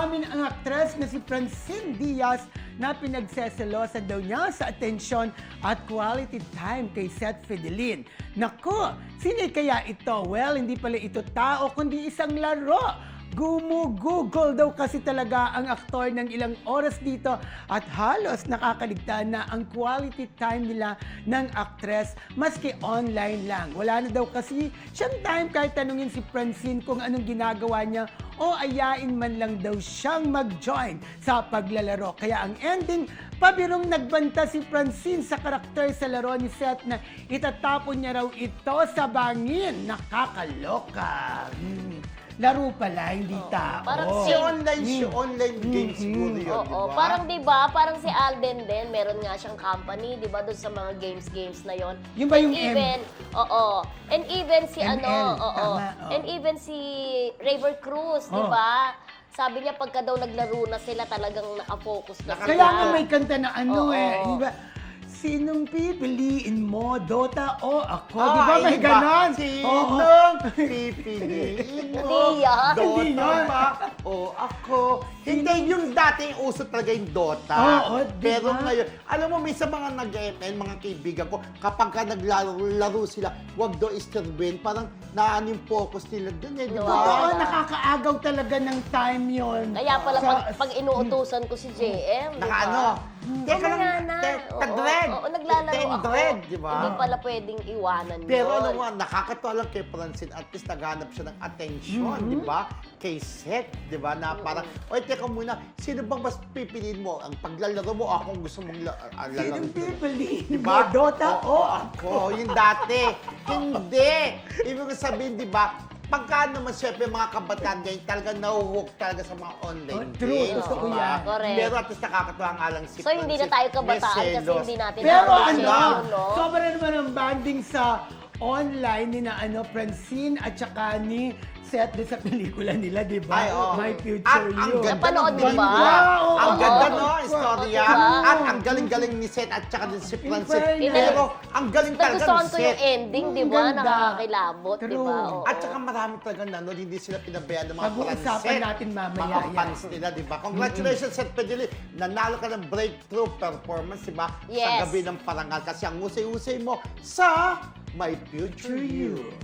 Umamin ang aktres na si Francine Diaz na pinagseselosan daw niya sa atensyon at quality time kay Seth Fidelin. Naku, sino kaya ito? Well, hindi pala ito tao, kundi isang laro. Gumugugol daw kasi talaga ang aktor ng ilang oras dito at halos nakakaligtaan na ang quality time nila ng aktres maski online lang. Wala na daw kasi siyang time kahit tanungin si Francine kung anong ginagawa niya o ayain man lang daw siyang mag-join sa paglalaro. Kaya ang ending, pabirong nagbanta si Francine sa karakter sa laro ni Seth na itatapon niya raw ito sa bangin. Nakakaloka. Laro pala, hindi tao. Parang online game siguro yun, Oo, diba? parang diba, parang si Alden din, meron nga siyang company, diba, doon sa mga games na yon. Yung ba yung even, Oo. And even si ML, oo. tama, And even si Raver Cruz, diba? Sabi niya pagka daw naglaro na sila talagang nakafocus na sila. Kaya nga may kanta na Oo. Diba? Sinong pipiliin mo, Dota o ako? Ah, Di ba may iba. ganon? Sinong pipiliin mo? Hindi yan. Hindi Dota yan. ba o ako? Hindi, yung dating uso talaga yung Dota. Oo, diba? Pero ngayon, alam mo, may sa mga nag-MN, mga kaibigan ko, kapag ka naglaro sila, wag daw istorbuhin, parang naan yung focus nila dun eh, di ba? Oo, nakakaagaw talaga ng time yon. Kaya pala pag inuutusan ko si JM, diba? Nakaano? Teka lang, Mamaya na. tag-dread. Oo, naglalaro ako. Ten-dread, di ba? Hindi pala pwedeng iwanan Pero yun. ano nga, nakakatawa lang kay Francine, at least naghanap siya ng attention, di ba? Kay Seth, di ba? Na parang, oy, teka muna, sino bang mas pipiliin mo? Ang paglalaro mo, akong gusto mong lalaro. Sinong pipiliin mo, Diba? Dota o ako? Yung dati. Hindi. Ibig sabihin, di ba? Pagka naman siyempre mga kabataan ngayon talagang nahuhook talaga sa mga online True, games. totoo diba? yan. Correct. Pero at least nakakatawa nga lang si So, hindi na tayo kabataan May kasi selos. hindi natin Pero na-appreciate ano, yun, no? sobra naman ang banding sa online ni na Francine at saka ni Seth doon sa pelikula nila, di ba? Ay, oo. My Future At ang You. ganda Napanood ng mo ba? pelikula. Oo, Ang oo. ganda, no? Oo, Istorya. diba? At ang galing-galing ni Seth at saka din si Francine. fairness. Pero ang galing talaga Nagustuhan ni ko yung Seth. ending, di ba? Ganda. Nakakakilabot, di True. ba? Oo. At saka marami talagang nanood, hindi sila pinabayaan ng mga Pag-uusapan Francet. natin mamaya Mga yan. fans nila, di ba? Congratulations, Seth Pedili. Nanalo ka ng breakthrough performance, di ba? Sa Yes. gabi ng parangal. Kasi ang usay-usay mo sa My Future You.